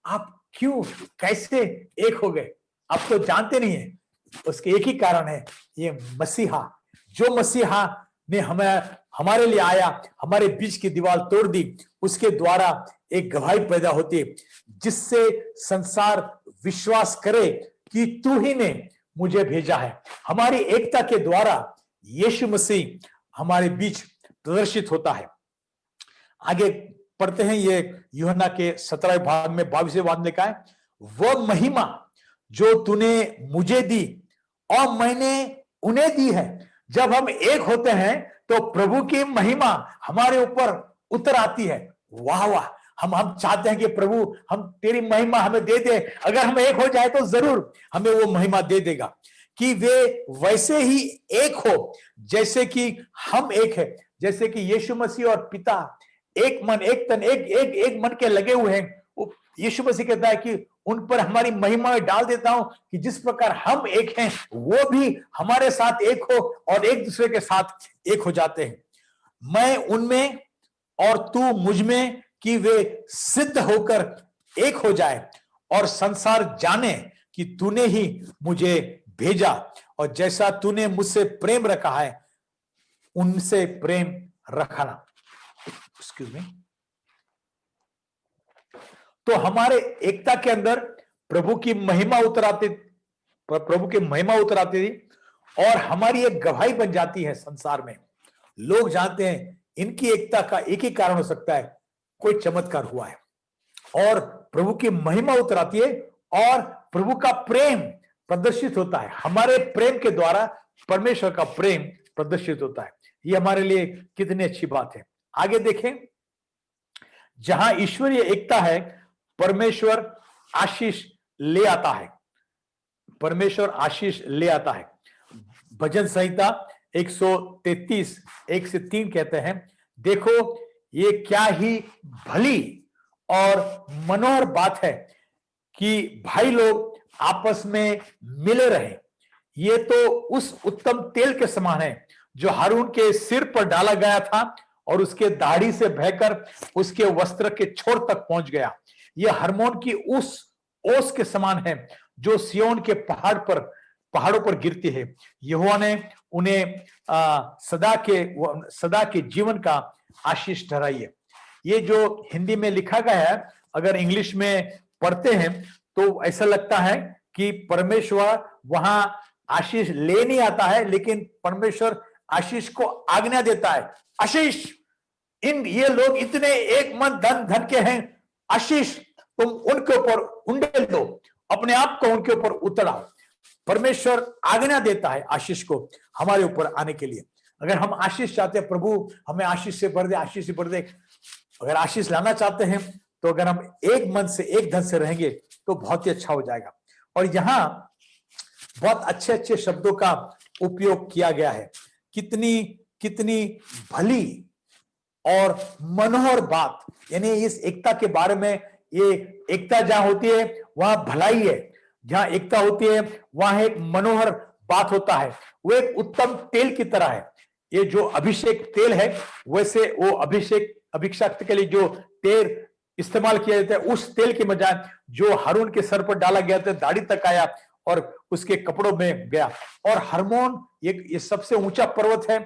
आप क्यों कैसे एक हो गए? आप तो जानते नहीं है, उसके एक ही कारण है, ये मसीहा, जो मसीहा ने हमारे लिए आया, हमारे बीच की दीवार तोड़ दी, उसके द्वारा एक गवाही पैदा होती है जिससे संसार विश्वास करे कि तू ही ने मुझे भेजा है। हमारी एकता के द्वारा यीशु मसीह हमारे बीच प्रदर्शित होता है। आगे पढ़ते हैं, ये यूहन्ना के 17वें भाग में 22वें वाक्य में लिखा है, वह महिमा जो तूने मुझे दी और मैंने उन्हें दी है। जब हम एक होते हैं तो प्रभु की महिमा हमारे ऊपर उतर आती है। वाह वाह, हम चाहते हैं कि प्रभु हम तेरी महिमा हमें दे दे। अगर हम एक हो जाए तो जरूर हमें वो महिमा दे देगा कि वे वैसे ही एक हो जैसे कि हम एक है। जैसे कि यीशु मसीह और पिता एक मन एक तन एक मन के लगे हुए हैं। यीशु मसीह कहता है कि उन पर हमारी महिमा में डाल देता हूं कि जिस प्रकार हम एक हैं वो भी हमारे साथ एक हो और एक दूसरे के साथ एक हो जाते हैं। मैं उनमें और तू मुझ में कि वे सिद्ध होकर एक हो जाए और संसार जाने कि तूने ही मुझे भेजा और जैसा तूने मुझसे प्रेम रखा है उनसे प्रेम रखना। Excuse me. तो हमारे एकता के अंदर प्रभु की महिमा उतर आती थी और हमारी एक गवाही बन जाती है संसार में। लोग जानते हैं इनकी एकता का एक ही कारण हो सकता है, कोई चमत्कार हुआ है और प्रभु की महिमा उतर आती है और प्रभु का प्रेम प्रदर्शित होता है। हमारे प्रेम के द्वारा परमेश्वर का प्रेम प्रदर्शित होता है। ये हमारे लिए कितनी अच्छी बात है। आगे देखें, जहां ईश्वरीय एकता है परमेश्वर आशीष ले आता है। परमेश्वर आशीष ले आता है। भजन संहिता 133 1 से 3 कहते हैं, देखो ये क्या ही भली और मनोहर बात है कि भाई लोग आपस में मिले रहे। ये तो उस उत्तम तेल के समान है जो हारून के सिर पर डाला गया था और उसके दाढ़ी से बहकर उसके वस्त्र के छोर तक पहुंच गया। यह हरमोन की उस ओस के समान है जो सियोन के पहाड़ों पर गिरती है। यहोवा ने उन्हें सदा के जीवन का आशीष ठहराई है। ये जो हिंदी में लिखा गया है, अगर इंग्लिश में पढ़ते हैं तो ऐसा लगता है कि परमेश्वर वहां आशीष ले नहीं आता है, लेकिन परमेश्वर आशीष को आज्ञा देता है। आशीष, ये लोग इतने एक मन धन के हैं, आशीष तुम उनके ऊपर उंडेल दो, अपने आप को उनके ऊपर उतराओ। परमेश्वर आज्ञा देता है आशीष को हमारे ऊपर आने के लिए। अगर हम आशीष चाहते हैं, प्रभु हमें आशीष से भर दे, आशीष से भर दे, अगर आशीष लाना चाहते हैं तो अगर हम एक मन से एक धन से रहेंगे तो बहुत ही अच्छा हो जाएगा। और यहां बहुत अच्छे अच्छे शब्दों का उपयोग किया गया है। कितनी भली और मनोहर बात, यानी इस एकता के बारे में, ये एकता जहां होती है वहां भलाई है, जहां एकता होती है वहां एक मनोहर बात होता है। वो एक उत्तम तेल की तरह है। ये जो अभिषेक तेल है, वैसे वो अभिषेक के लिए जो तेल इस्तेमाल किया जाता है, उस तेल के बजाय जो हारून के सर पर डाला गया था, दाढ़ी तक आया और उसके कपड़ों में गया। और हर्मोन ये सबसे ऊंचा पर्वत है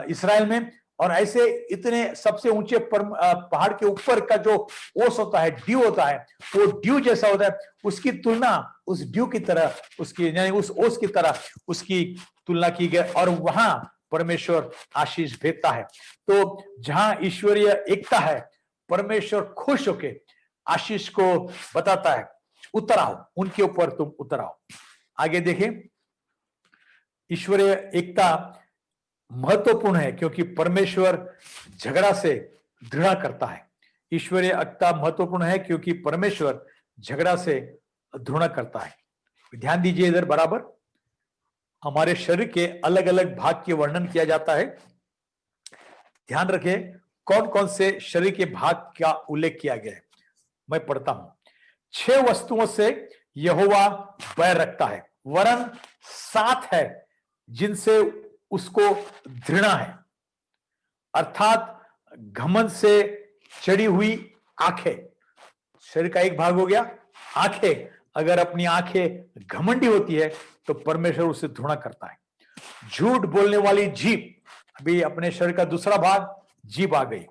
इस्राएल में, और ऐसे इतने सबसे ऊंचे पहाड़ के ऊपर का जो ओस होता है, ड्यू होता है, वो ड्यू जैसा होता है, उसकी तुलना उस ड्यू की तरह, उसकी यानी उस ओस की तरह उसकी तुलना की गई, और वहां परमेश्वर आशीष भेजता है। तो जहां ईश्वरीय एकता है, परमेश्वर खुश होके आशीष को बताता है, उतर आओ उनके ऊपर, तुम उतर आओ। आगे देखें, ईश्वरीय एकता महत्वपूर्ण है क्योंकि परमेश्वर झगड़ा से घृणा करता है। ईश्वरीय एकता महत्वपूर्ण है क्योंकि परमेश्वर झगड़ा से घृणा करता है। ध्यान दीजिए, इधर बराबर हमारे शरीर के अलग अलग भाग के वर्णन किया जाता है। ध्यान रखें कौन कौन से शरीर के भाग का उल्लेख किया गया है। मैं पढ़ता हूं। 6 वस्तुओं से यहोवा बैर रखता है, वरन 7 है जिनसे उसको घृणा है, अर्थात घमंड से चढ़ी हुई आंखें। शरीर का एक भाग हो गया आंखें। अगर अपनी आंखें घमंडी होती है तो परमेश्वर उसे घृणा करता है। झूठ बोलने वाली जीभ, अभी अपने शरीर का दूसरा भाग जीभ आ गई।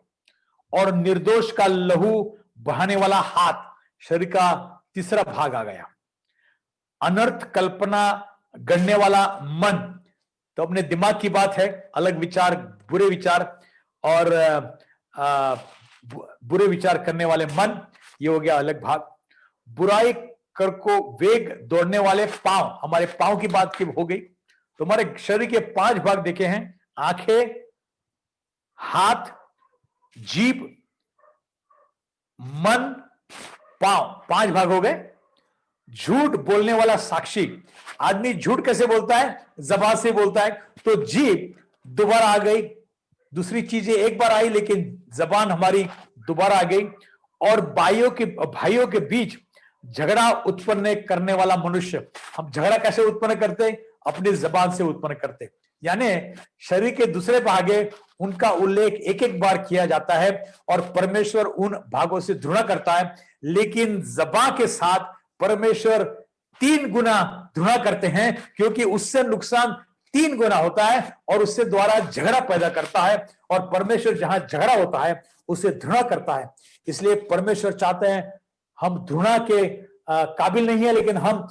और निर्दोष का लहू बहाने वाला हाथ, शरीर का तीसरा भाग आ गया। अनर्थ कल्पना गढ़ने वाला मन, तो अपने दिमाग की बात है, अलग विचार, बुरे विचार और बुरे विचार करने वाले मन, ये हो गया अलग भाग। बुराई कर को वेग दौड़ने वाले पांव, हमारे पांव की बात की हो गई। तो हमारे शरीर के 5 भाग देखे हैं, आंखें, हाथ, जीभ, मन, पांव, 5 भाग हो गए। झूठ बोलने वाला साक्षी, आदमी झूठ कैसे बोलता है? जबान से बोलता है। तो जीभ दोबारा आ गई, दूसरी चीजें एक बार आई लेकिन जबान हमारी दोबारा आ गई। और भाइयों के बीच झगड़ा उत्पन्न करने वाला मनुष्य, हम झगड़ा कैसे उत्पन्न करते? अपनी जबान से उत्पन्न करते। यानी शरीर के दूसरे भागे उनका उल्लेख एक एक बार किया जाता है और परमेश्वर उन भागों से घृणा करता है, लेकिन जबान के साथ परमेश्वर 3 गुना घृणा करते हैं, क्योंकि उससे नुकसान 3 गुना होता है और उससे द्वारा झगड़ा पैदा करता है। और परमेश्वर जहां झगड़ा होता है उसे घृणा करता है। इसलिए परमेश्वर चाहते हैं, हम घृणा के काबिल नहीं है, लेकिन हम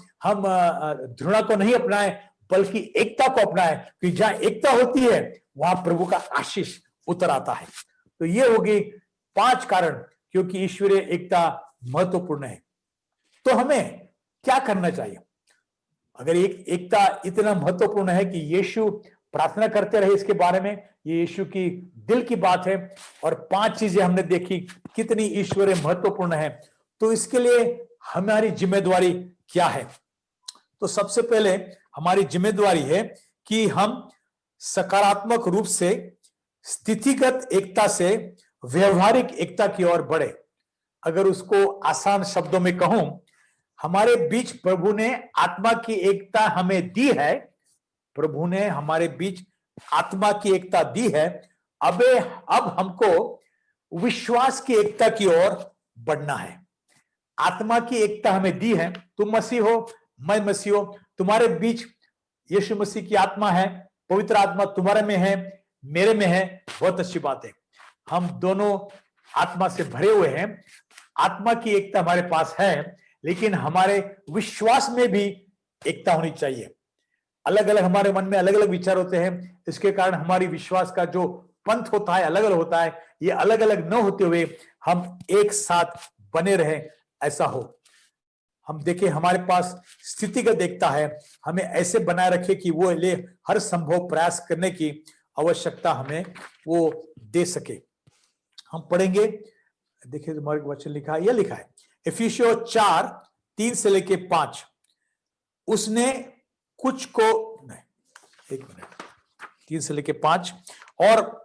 घृणा को नहीं अपनाएं बल्कि एकता को अपनाएं, कि जहां एकता होती है वहां प्रभु का आशीष उतर आता है। तो ये होगी 5 कारण क्योंकि ईश्वरीय एकता महत्वपूर्ण है। तो हमें क्या करना चाहिए? अगर एकता इतना महत्वपूर्ण है कि यीशु प्रार्थना करते रहे इसके बारे में, ये यीशु की दिल की बात है, और 5 चीजें हमने देखी कितनी ईश्वरीय महत्वपूर्ण है। तो इसके लिए हमारी जिम्मेदारी क्या है? तो सबसे पहले हमारी जिम्मेदारी है कि हम सकारात्मक रूप से स्थितिगत एकता से व्यवहारिक एकता की ओर बढ़े। अगर उसको आसान शब्दों में कहूं, हमारे बीच प्रभु ने आत्मा की एकता हमें दी है। प्रभु ने हमारे बीच आत्मा की एकता दी है। अब हमको विश्वास की एकता की ओर बढ़ना है। आत्मा की एकता हमें दी है। तुम मसीह हो, मैं मसीह हो, तुम्हारे बीच यीशु मसीह की आत्मा है, पवित्र आत्मा तुम्हारे में है, मेरे में है। बहुत अच्छी बात है, हम दोनों आत्मा से भरे हुए हैं। आत्मा की एकता हमारे पास है, लेकिन हमारे विश्वास में भी एकता होनी चाहिए। अलग अलग हमारे मन में अलग अलग विचार होते हैं, इसके कारण हमारी विश्वास का जो पंथ होता है अलग अलग होता है। ये अलग अलग न होते हुए हम एक साथ बने रहें, ऐसा हो। हम देखें हमारे पास स्थितिगत एकता है, हमें ऐसे बनाए रखे कि वो ले हर संभव प्रयास करने की आवश्यकता हमें वो दे सके। हम पढ़ेंगे, देखिए हमारे वचन लिखा है, यह लिखा है इफिसियों 4:3 से लेके 5। उसने कुछ को, नहीं 1 मिनट, 3 से लेके 5, और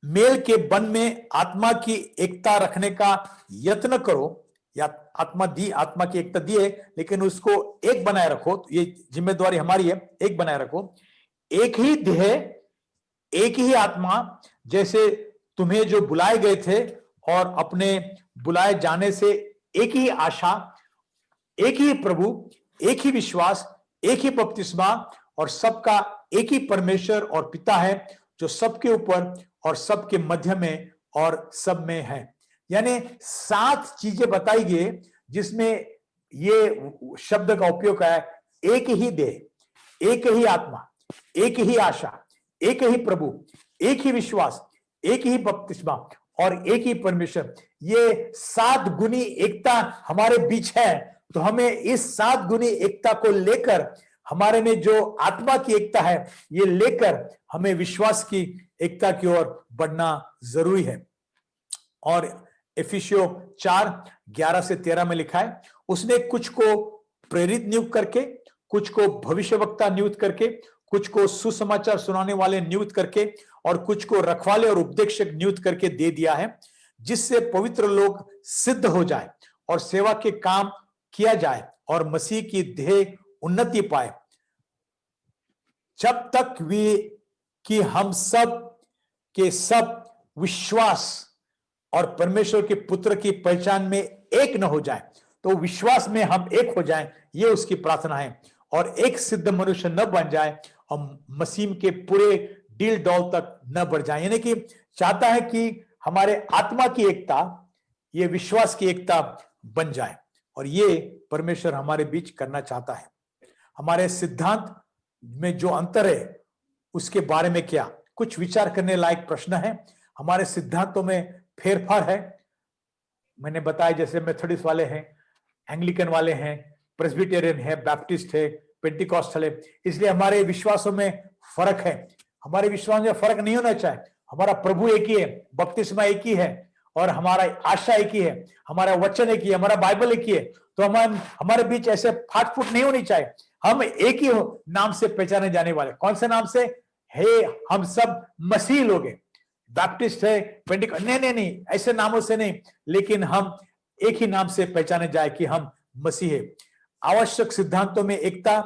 मेल के बन में आत्मा की एकता रखने का यत्न करो। या आत्मा की एकता दी है, लेकिन उसको एक बनाए रखो। तो ये जिम्मेदारी हमारी है, एक बनाए रखो। एक ही देह, एक ही आत्मा, जैसे तुम्हें जो बुलाए गए थे, और अपने बुलाए जाने से एक ही आशा, एक ही प्रभु, एक ही विश्वास, एक ही बपतिस्मा और सबका एक ही परमेश्वर और पिता है, जो सबके ऊपर और सबके मध्य में और सब में है। यानी 7 चीजें बताई गई जिसमें ये शब्द का उपयोग है। एक ही देह, एक ही आत्मा, एक ही आशा, एक ही प्रभु, एक ही विश्वास, एक ही बपतिस्मा और एक ही परमेश्वर। ये 7 गुनी एकता हमारे बीच है। तो हमें इस 7 गुनी एकता को लेकर, हमारे में जो आत्मा की एकता है, ये लेकर हमें विश्वास की एकता की ओर बढ़ना जरूरी है। और एफिसियों 4:11 से 13 में लिखा है, उसने कुछ को प्रेरित नियुक्त करके, कुछ को भविष्यवक्ता नियुक्त करके, कुछ को सुसमाचार सुनाने वाले नियुक्त करके और कुछ को रखवाले और उपदेशक नियुक्त करके दे दिया है, जिससे पवित्र लोग सिद्ध हो जाए और सेवा के काम किया जाए और मसीह की देह उन्नति पाए, जब तक वे कि हम सब के सब विश्वास और परमेश्वर के पुत्र की पहचान में एक न हो जाए। तो विश्वास में हम एक हो जाएं, ये उसकी प्रार्थना है। और एक सिद्ध मनुष्य न बन जाए और मसीह के पूरे डील डॉल तक न बढ़ जाए। यानी कि चाहता है कि हमारे आत्मा की एकता, ये विश्वास की एकता बन जाए, और ये परमेश्वर हमारे बीच करना चाहता है। हमारे सिद्धांत में जो अंतर है उसके बारे में क्या कुछ विचार करने लायक प्रश्न है। हमारे सिद्धांतों में फेरफार है। मैंने बताया जैसे मेथोडिस्ट वाले हैं, एंग्लिकन वाले हैं, प्रेस्बिटेरियन है, बैप्टिस्ट है, पेंटिकॉस्टल है, इसलिए हमारे विश्वासों में फर्क है। हमारे विश्वास में फर्क नहीं होना चाहिए। हमारा प्रभु एक ही है, बपतिस्मा एक ही है, और हमारा आशा एक ही है, हमारा वचन एक ही है, हमारा बाइबल एक ही है। तो हमारे बीच ऐसे फाट फूट नहीं होनी चाहिए। हम एक ही नाम से पहचाने जाने वाले। कौन से नाम से? हे, हम सब मसीह लोग हैं। बैप्टिस्ट है, पेंटिकॉस्टल, नहीं, ऐसे नामों से नहीं, लेकिन हम एक ही नाम से पहचाने जाए कि हम मसीह है। आवश्यक सिद्धांतों में एकता,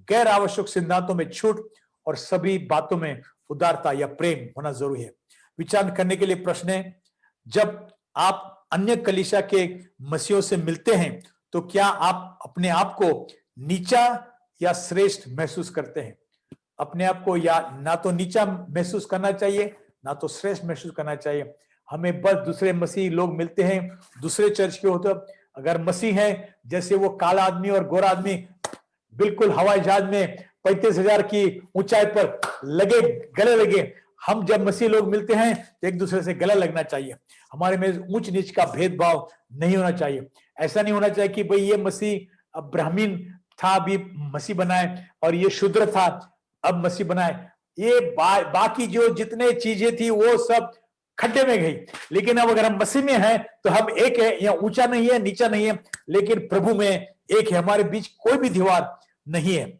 गैर आवश्यक सिद्धांतों में छूट, और सभी बातों में उदारता या प्रेम होना जरूरी है। विचार करने के लिए प्रश्न है, जब आप अन्य कलीसिया के मसीहों से मिलते हैं तो क्या आप अपने आप को नीचा या श्रेष्ठ महसूस करते हैं? अपने आप को या ना तो नीचा महसूस करना चाहिए, ना तो श्रेष्ठ महसूस करना चाहिए। हमें बस दूसरे मसीह लोग मिलते हैं, दूसरे चर्च के होते, अगर मसीह है, जैसे वो काला आदमी और गोरा आदमी बिल्कुल हवाई जहाज में 35,000 की ऊंचाई पर गले लगे, हम जब मसीह लोग मिलते हैं तो एक दूसरे से गला लगना चाहिए। हमारे में ऊंच नीच का भेदभाव नहीं होना चाहिए। ऐसा नहीं होना चाहिए कि भाई ये मसीह अब ब्राह्मण था अभी मसीह बनाए, और ये शूद्र था अब मसीह बनाए। ये बाकी जो जितने चीजें थी वो सब खड्डे में गई। लेकिन अब अगर हम मसीह में हैं तो हम एक है, या ऊंचा नहीं है, नीचा नहीं है, लेकिन प्रभु में एक है। हमारे बीच कोई भी दीवार नहीं है।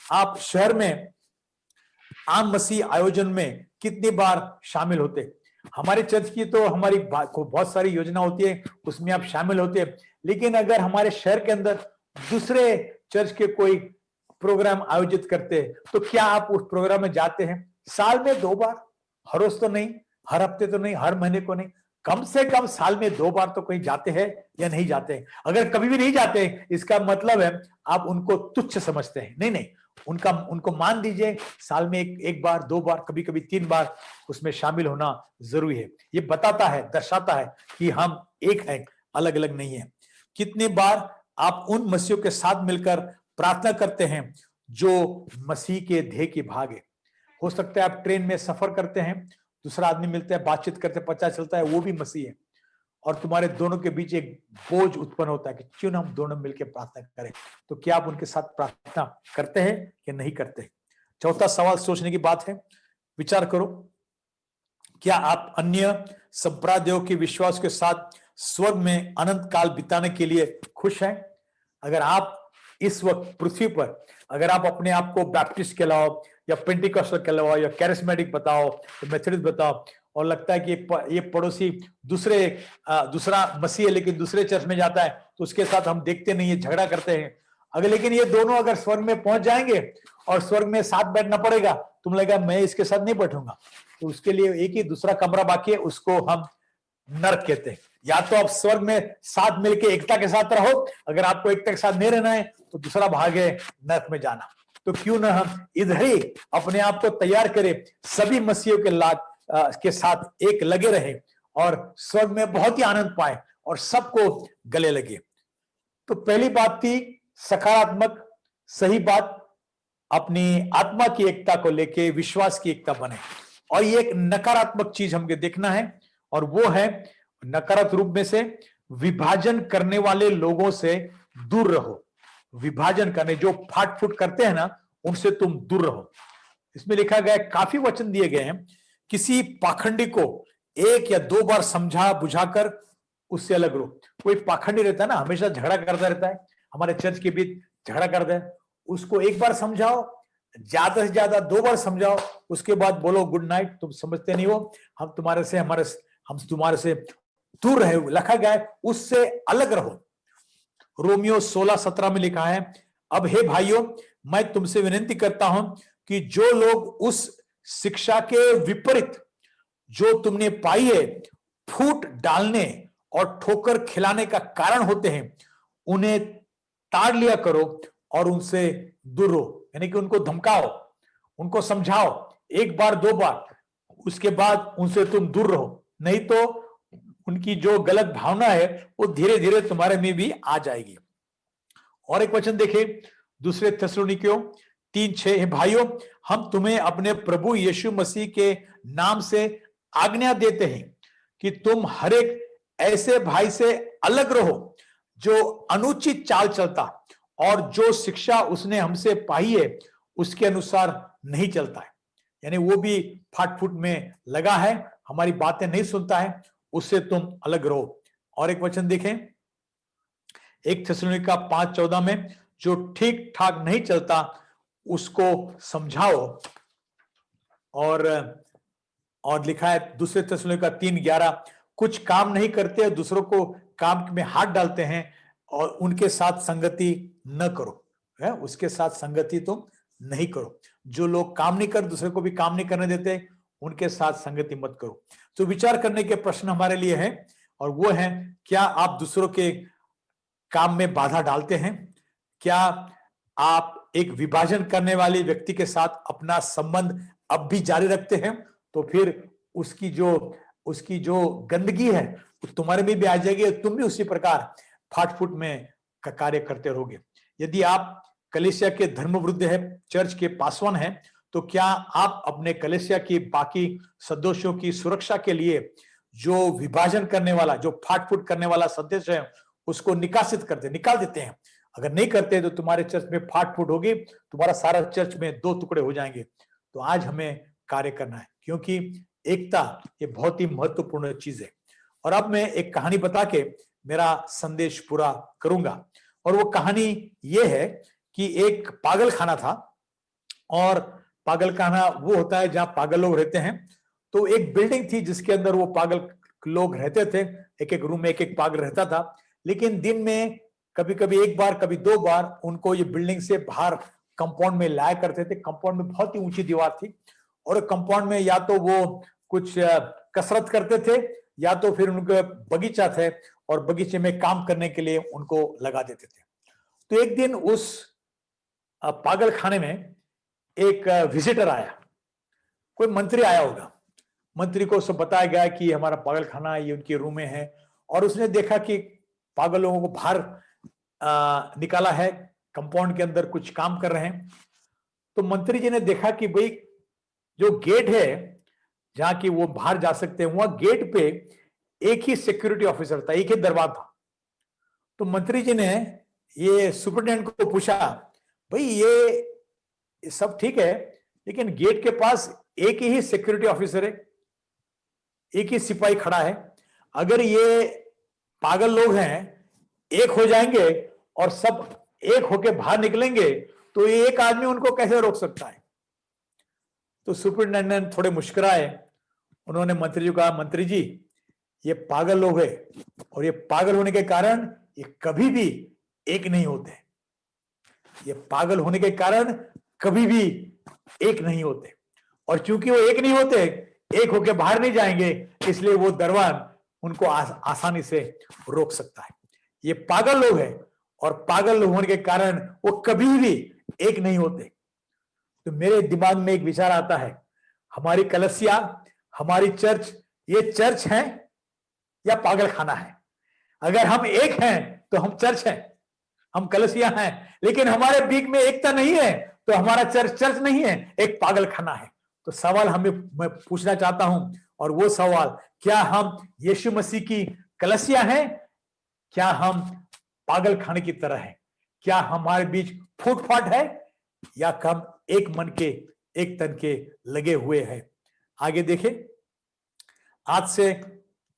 आप शहर में आम मसीह आयोजन में कितनी बार शामिल होते? हमारे चर्च की तो हमारी बहुत सारी योजना होती है, उसमें आप शामिल होते हैं। लेकिन अगर हमारे शहर के अंदर दूसरे चर्च के कोई प्रोग्राम आयोजित करते हैं तो क्या आप उस प्रोग्राम में जाते हैं? साल में 2 बार, हर रोज तो नहीं, हर हफ्ते तो नहीं, हर महीने को नहीं, कम से कम साल में 2 बार तो कहीं जाते हैं या नहीं जाते हैं? अगर कभी भी नहीं जाते हैं, इसका मतलब है आप उनको तुच्छ समझते हैं। नहीं, उनको मान दीजिए। साल में एक बार, 2 बार, कभी कभी 3 बार उसमें शामिल होना जरूरी है। ये बताता है, दर्शाता है कि हम एक हैं, अलग अलग नहीं है। कितनी बार आप उन मसीहों के साथ मिलकर प्रार्थना करते हैं जो मसीह के देह की भाग है? हो सकता है आप ट्रेन में सफर करते हैं, दूसरा आदमी मिलता है, बातचीत करते, पता चलता है वो भी मसीह है, और तुम्हारे दोनों के बीच एक बोझ उत्पन्न होता है कि क्यों ना हम दोनों मिलकर प्रार्थना करें। तो क्या आप उनके साथ प्रार्थना करते हैं या नहीं करते? चौथा सवाल सोचने की बात है, विचार करो, क्या आप अन्य संप्रदायों के विश्वास के साथ स्वर्ग में अनंत काल बिताने के लिए खुश हैं? अगर आप इस वक्त पृथ्वी पर, अगर आप अपने आप को बैप्टिस्ट कहलाओ या पेंटिकॉस्टल कहलाओ या कैरिस्मेटिक बताओ या मेथोडिस्ट बताओ, और लगता है कि ये पड़ोसी दूसरा मसीह है लेकिन दूसरे चर्च में जाता है, तो उसके साथ हम देखते नहीं है, झगड़ा करते हैं। अगर लेकिन ये दोनों अगर स्वर्ग में पहुंच जाएंगे और स्वर्ग में साथ बैठना पड़ेगा, तुम लगेगा मैं इसके साथ नहीं बैठूंगा, तो उसके लिए एक ही दूसरा कमरा बाकी है, उसको हम नरक कहते हैं। या तो आप स्वर्ग में साथ मिलकर एकता के साथ रहो, अगर आपको एकता के साथ नहीं रहना है तो दूसरा भाग है नरक में जाना। तो क्यों ना हम इधर ही अपने आप को तैयार करें, सभी मसीहों के साथ एक लगे रहे और स्वर्ग में बहुत ही आनंद पाए और सबको गले लगे। तो पहली बात थी सकारात्मक सही बात, अपनी आत्मा की एकता को लेके विश्वास की एकता बने। और ये एक नकारात्मक चीज हमको देखना है, और वो है नकारात्मक रूप में से विभाजन करने वाले लोगों से दूर रहो। विभाजन करने, जो फाट फूट करते हैं ना, उनसे तुम दूर रहो। इसमें लिखा गया, काफी वचन दिए गए हैं, किसी पाखंडी को 1 या 2 बार समझा बुझाकर उससे अलग रहो। कोई पाखंडी रहता है ना, हमेशा झगड़ा करता रहता है, हमारे चर्च के बीच झगड़ा करता है, उसको 1 बार समझाओ, ज्यादा से ज्यादा 2 बार समझाओ, उसके बाद बोलो गुड नाइट, तुम समझते नहीं हो, हम तुम्हारे से दूर रहे। लिखा गया है उससे अलग रहो। रोमियो 16:17 में लिखा है, अब हे भाइयों, मैं तुमसे विनती करता हूं कि जो लोग उस शिक्षा के विपरीत जो तुमने पाई है फूट डालने और ठोकर खिलाने का कारण होते हैं, उन्हें ताड़ लिया करो और उनसे दूर रहो। यानी कि उनको धमकाओ, उनको समझाओ 1 बार 2 बार, उसके बाद उनसे तुम दूर रहो, नहीं तो उनकी जो गलत भावना है वो धीरे धीरे तुम्हारे में भी आ जाएगी। और एक वचन देखें, दूसरे थिस्सलुनीकियों 3:6, भाइयों हम तुम्हें अपने प्रभु यीशु मसीह के नाम से आज्ञा देते हैं कि तुम हर एक ऐसे भाई से अलग रहो जो अनुचित चाल चलता और जो शिक्षा उसने हमसे पाई है उसके अनुसार नहीं चलता है। यानी वो भी फाट फूट में लगा है, हमारी बातें नहीं सुनता है, उससे तुम अलग रहो। और एक वचन देखें 1 थिस्सलुनीका 5:14 में, जो ठीक ठाक नहीं चलता उसको समझाओ। और लिखा है दूसरे थिस्सलुनीका 3:11, कुछ काम नहीं करते, दूसरों को काम में हाथ डालते हैं और उनके साथ संगति न करो। है, उसके साथ संगति तुम नहीं करो। जो लोग काम नहीं कर, दूसरे को भी काम नहीं करने देते, उनके साथ संगति मत करो। तो विचार करने के प्रश्न हमारे लिए है, और वो है, क्या आप दूसरों के काम में बाधा डालते हैं? क्या आप एक विभाजन करने वाले व्यक्ति के साथ अपना संबंध अब भी जारी रखते हैं? तो फिर उसकी जो गंदगी है तुम्हारे में भी आ जाएगी, तुम भी उसी प्रकार फाट फूट में का कार्य करते रहोगे। यदि आप कलीसिया के धर्मवृद्ध है, चर्च के पासवान है, तो क्या आप अपने कलीसिया की बाकी सदस्यों की सुरक्षा के लिए जो विभाजन करने वाला, जो फाट फूट करने वाला सदस्य है, उसको निकाल देते हैं? अगर नहीं करते तो तुम्हारे चर्च में फाट फूट होगी, तुम्हारा सारा चर्च में 2 टुकड़े हो जाएंगे। तो आज हमें कार्य करना है, क्योंकि एकता ये बहुत ही महत्वपूर्ण चीज है। और अब मैं एक कहानी बता के मेरा संदेश पूरा करूंगा। और वो कहानी ये है कि एक पागल खाना था, और पागल खाना वो होता है जहां पागल लोग रहते हैं। तो एक बिल्डिंग थी जिसके अंदर वो पागल लोग रहते थे, एक एक रूम में एक एक पागल रहता था। लेकिन दिन में कभी कभी 1 बार, कभी 2 बार उनको ये बिल्डिंग से बाहर कंपाउंड में लाया करते थे। कंपाउंड में बहुत ही ऊंची दीवार थी, और कंपाउंड में या तो वो कुछ कसरत करते थे, या तो फिर उनका बगीचा थे और बगीचे में काम करने के लिए उनको लगा देते थे। तो एक दिन उस पागल खाने में एक विजिटर आया, कोई मंत्री आया होगा। मंत्री को सब बताया गया कि हमारा पागल खाना ये उनके रूम में है, और उसने देखा कि पागल लोगों को बाहर निकाला है, कंपाउंड के अंदर कुछ काम कर रहे हैं। तो मंत्री जी ने देखा कि भाई जो गेट है जहां की वो बाहर जा सकते हैं, वहां गेट पे एक ही सिक्योरिटी ऑफिसर था, एक ही दरबार था। तो मंत्री जी ने ये सुपरिटेंडेंट को पूछा, भाई ये सब ठीक है, लेकिन गेट के पास एक ही सिक्योरिटी ऑफिसर है, एक ही सिपाही खड़ा है, अगर ये पागल लोग हैं एक हो जाएंगे और सब एक होके बाहर निकलेंगे, तो ये एक आदमी उनको कैसे रोक सकता है? तो सुपरिटेंडेंट थोड़े मुस्कुराए, उन्होंने मंत्री जी को कहा, मंत्री जी ये पागल लोग हैं, और ये पागल होने के कारण ये कभी भी एक नहीं होते। ये पागल होने के कारण कभी भी एक नहीं होते, और चूंकि वो एक नहीं होते, एक होके बाहर नहीं जाएंगे, इसलिए वो दरबार उनको आसानी से रोक सकता है। ये पागल लोग हैं और पागल होने के कारण वो कभी भी एक नहीं होते। तो मेरे दिमाग में एक विचार आता है, हमारी कलीसिया, हमारी चर्च, ये चर्च है या पागल खाना है? अगर हम एक हैं तो हम चर्च हैं, हम कलीसिया हैं, लेकिन हमारे बीच में एकता नहीं है तो हमारा चर्च नहीं है, एक पागल खाना है। तो सवाल मैं पूछना चाहता हूं, और वो सवाल, क्या हम यीशु मसीह की कलीसिया हैं? क्या हम पागल खाने की तरह हैं? क्या हमारे बीच फूट फाट है या हम एक मन के, एक तन के लगे हुए हैं? आगे देखें, आज से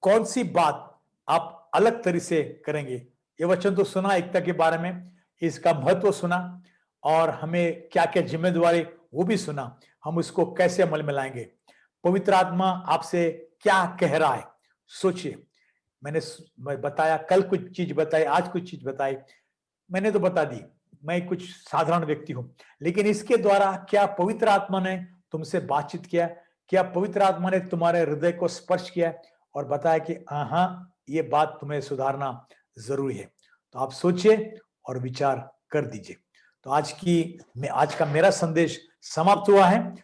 कौन सी बात आप अलग तरीके से करेंगे? ये वचन तो सुना एकता के बारे में, इसका महत्व सुना, और हमें क्या क्या जिम्मेदारी वो भी सुना, हम उसको कैसे अमल में लाएंगे? पवित्र आत्मा आपसे क्या कह रहा है? सोचिए। मैं बताया, कल कुछ चीज बताई, आज कुछ चीज बताई, मैंने तो बता दी, मैं कुछ साधारण व्यक्ति हूं, लेकिन इसके द्वारा क्या पवित्र आत्मा ने तुमसे बातचीत किया? क्या पवित्र आत्मा ने तुम्हारे हृदय को स्पर्श किया और बताया कि हाँ, ये बात तुम्हें सुधारना जरूरी है? तो आप सोचिए और विचार कर दीजिए। तो आज का मेरा संदेश समाप्त हुआ है।